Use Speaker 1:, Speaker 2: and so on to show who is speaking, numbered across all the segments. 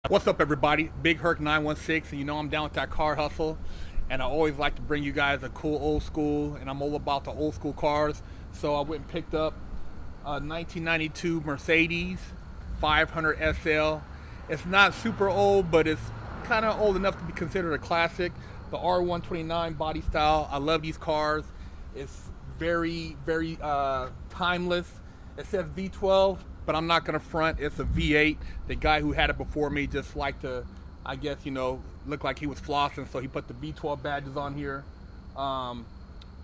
Speaker 1: What's up, everybody? Big Herc 916, and you know I'm down with that car hustle. And I always like to bring you guys a cool old school, and I'm all about the old school cars. So I went and picked up a 1992 Mercedes 500 SL. It's not super old, but it's kind of old enough to be considered a classic. The R129 body style. I love these cars. It's very timeless. It says V12, but I'm not gonna front. It's a V8. The guy who had it before me just liked to, I guess, look like he was flossing, so he put the V12 badges on here.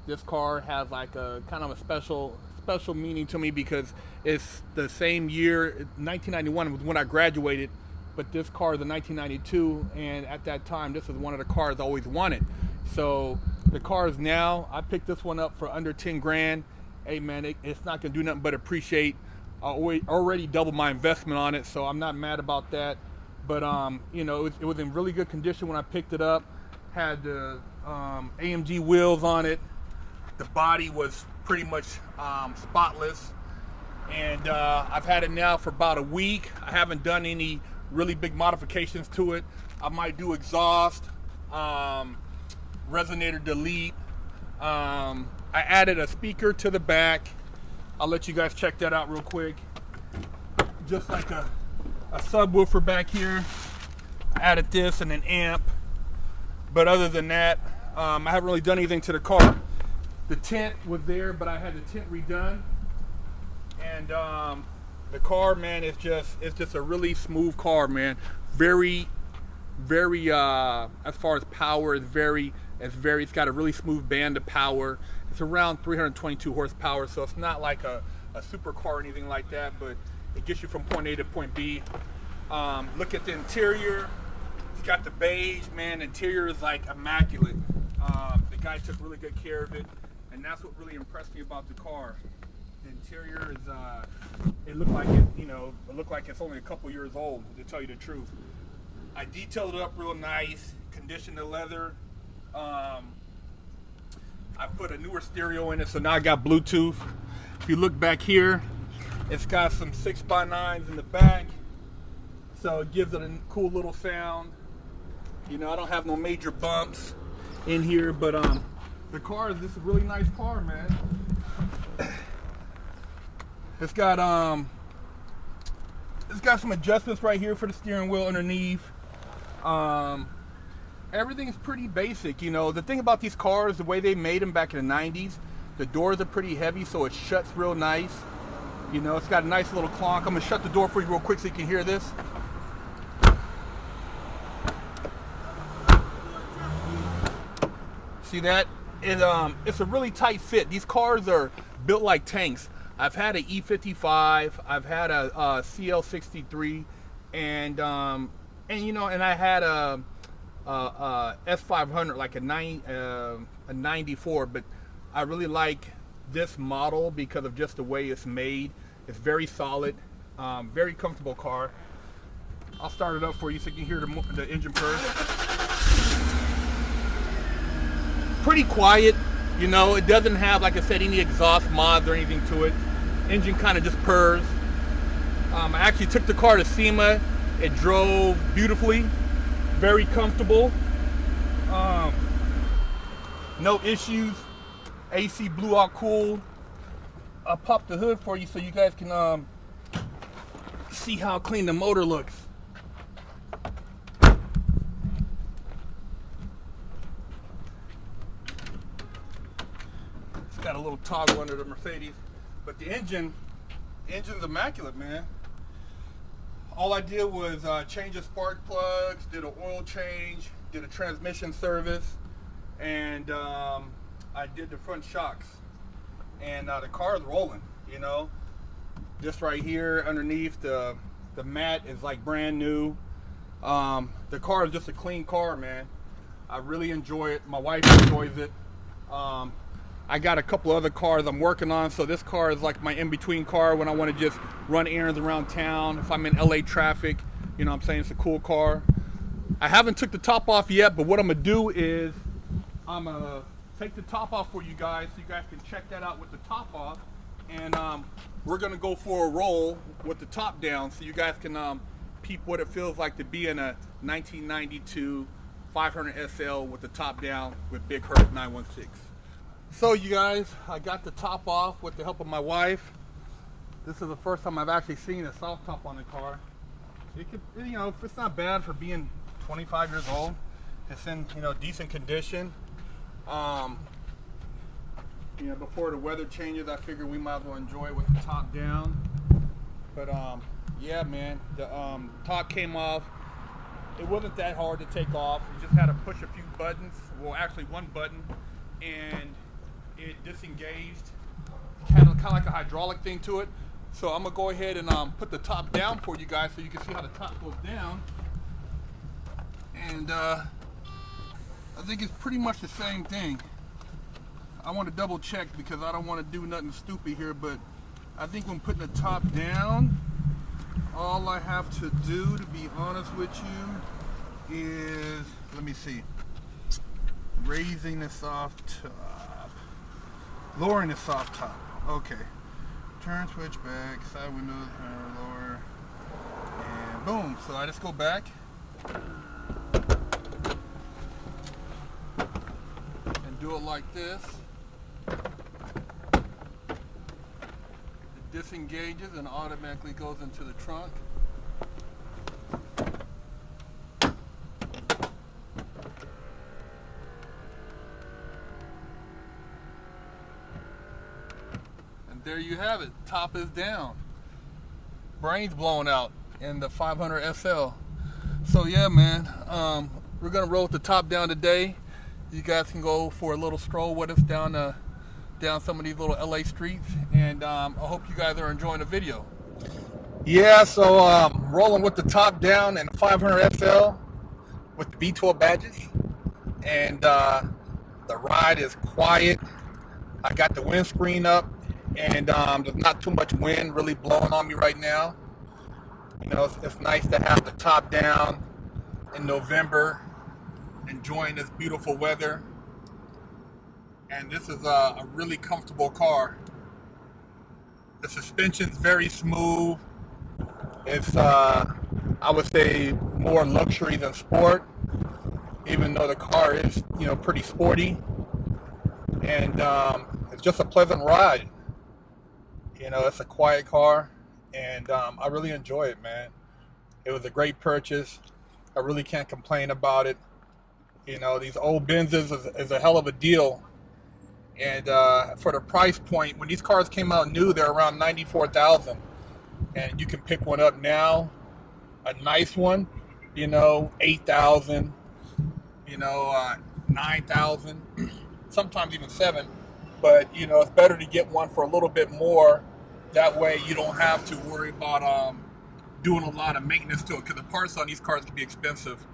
Speaker 1: This car has like a kind of a special meaning to me because it's the same year. 1991 was when I graduated, but this car is a 1992, and at that time, this is one of the cars I always wanted. So the cars now, I picked this one up for under 10 grand. Hey man, it's not gonna do nothing but appreciate. I already doubled my investment on it, so I'm not mad about that. But it was in really good condition when I picked it up. Had the AMG wheels on it. The body was pretty much spotless, and I've had it now for about a week. I haven't done any really big modifications to it. I might do exhaust, resonator delete. I added a speaker to the back. I'll let you guys check that out real quick. Just like a subwoofer back here. I added this and an amp. But other than that, I haven't really done anything to the car. The tint was there, but I had the tint redone. And the car, man, it's just a really smooth car, man. Very as far as power, it's got a really smooth band of power. It's around 322 horsepower, so it's not like a supercar or anything like that, but it gets you from point A to point B. Look at the interior. It's got the beige, man. The interior is like immaculate. The guy took really good care of it, and that's what really impressed me about the car. The interior is, it looked like it's only a couple years old, to tell you the truth. I detailed it up real nice, conditioned the leather. I put a newer stereo in it, so now I got Bluetooth. If you look back here, it's got some 6x9s in the back, so it gives it a cool little sound. I don't have no major bumps in here, but the car is just a really nice car, man. It's got some adjustments right here for the steering wheel underneath. Everything's pretty basic. The thing about these cars, the way they made them back in the 90s, the doors are pretty heavy, so it shuts real nice. It's got a nice little clonk. I'm gonna shut the door for you real quick so you can hear this. See that? It's a really tight fit. These cars are built like tanks. I've had an E55, I've had a CL63, and I had a S500, like a 94, but I really like this model because of just the way it's made. It's very solid, very comfortable car. I'll start it up for you so you can hear the engine purr. Pretty quiet, it doesn't have, like I said, any exhaust mods or anything to it. Engine kind of just purrs. I actually took the car to SEMA. It drove beautifully. Very comfortable. No issues. AC blew out cool. I'll pop the hood for you so you guys can see how clean the motor looks. It's got a little toggle under the Mercedes, but the engine's immaculate, man. All I did was change the spark plugs, did an oil change, did a transmission service, and I did the front shocks. And the car is rolling, Just right here underneath, the mat is like brand new. The car is just a clean car, man. I really enjoy it. My wife enjoys it. I got a couple other cars I'm working on, so this car is like my in-between car when I want to just run errands around town. If I'm in LA traffic, what I'm saying, it's a cool car. I haven't took the top off yet, but what I'm gonna do is I'm gonna take the top off for you guys so you guys can check that out with the top off, and we're gonna go for a roll with the top down so you guys can peep what it feels like to be in a 1992 500 SL with the top down with Big Herc 916. So you guys, I got the top off with the help of my wife. This is the first time I've actually seen a soft top on the car. It could, you know, it's not bad for being 25 years old. It's in, you know, decent condition. You know, before the weather changes, I figured we might as well enjoy it with the top down. But yeah, man, the top came off. It wasn't that hard to take off. You just had to push a few buttons. Well, actually one button, and it disengaged. Kind of like a hydraulic thing to it. So I'm gonna go ahead and put the top down for you guys so you can see how the top goes down. And I think it's pretty much the same thing. I want to double check because I don't want to do nothing stupid here, but I think when putting the top down, all I have to do, to be honest with you, is, let me see, raising the soft top, lowering the soft top. Okay. Turn switch back, side window, lower, and boom. So I just go back. And do it like this. It disengages and automatically goes into the trunk. And there you have it. Top is down. Brains blown out in the 500 SL. So yeah, man, we're gonna roll with the top down today. You guys can go for a little stroll with us down some of these little LA streets, and I hope you guys are enjoying the video. Yeah, so rolling with the top down and 500 SL with the V12 badges, and the ride is quiet. I got the windscreen up, and there's not too much wind really blowing on me right now. You know, it's nice to have the top down in November, enjoying this beautiful weather. And this is a really comfortable car. The suspension's very smooth. It's I would say more luxury than sport, even though the car is, you know, pretty sporty. And it's just a pleasant ride. You know, it's a quiet car, and I really enjoy it, man. It was a great purchase. I really can't complain about it. You know, these old Benzes is a hell of a deal. And for the price point, when these cars came out new, they're around $94,000. And you can pick one up now, a nice one, you know, $8,000, you know, $9,000, sometimes even $7,000. But, you know, it's better to get one for a little bit more. That way you don't have to worry about doing a lot of maintenance to it, because the parts on these cars can be expensive.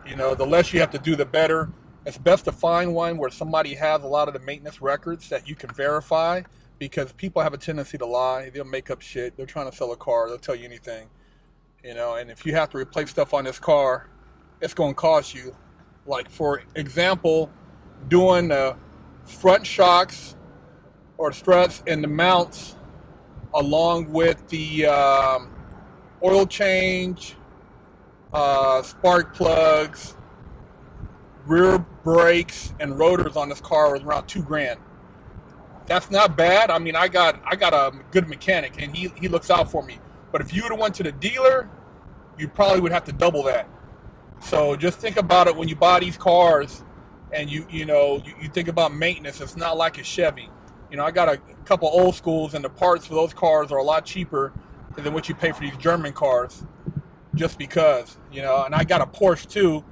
Speaker 1: You know, the less you have to do, the better. It's best to find one where somebody has a lot of the maintenance records that you can verify, because people have a tendency to lie. They'll make up shit. They're trying to sell a car. They'll tell you anything. You know, and if you have to replace stuff on this car, it's going to cost you. Like, for example, doing the front shocks or struts and the mounts, along with the oil change, spark plugs, rear brakes, and rotors on this car was around $2,000. That's not bad. I mean, I got a good mechanic, and he looks out for me. But if you would have went to the dealer, you probably would have to double that. So just think about it when you buy these cars, and you think about maintenance. It's not like a Chevy. You know, I got a couple old schools, and the parts for those cars are a lot cheaper than what you pay for these German cars, just because, you know. And I got a Porsche too,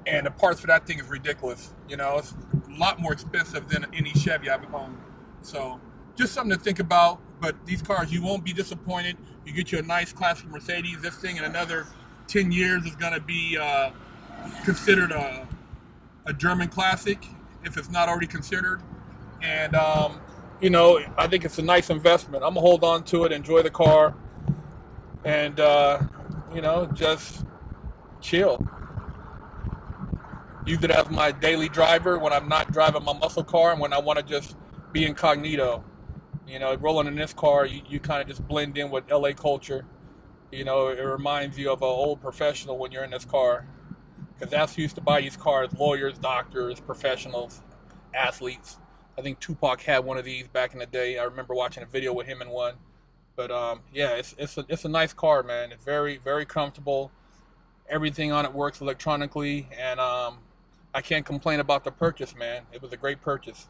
Speaker 1: and the parts for that thing is ridiculous. You know, it's a lot more expensive than any Chevy I've owned. So just something to think about. But these cars, you won't be disappointed. You get you a nice classic Mercedes. This thing in another 10 years is going to be considered a German classic, if it's not already considered. And you know, I think it's a nice investment. I'm gonna hold on to it, enjoy the car, and you know, just chill. Use it as my daily driver when I'm not driving my muscle car, and when I want to just be incognito. You know, rolling in this car, you kind of just blend in with LA culture, You know, it reminds you of an old professional when you're in this car, because that's who used to buy these cars: lawyers, doctors, professionals, athletes. I think Tupac had one of these back in the day. I remember watching a video with him in one. But yeah, it's a nice car, man. It's very comfortable. Everything on it works electronically, and I can't complain about the purchase, man. It was a great purchase.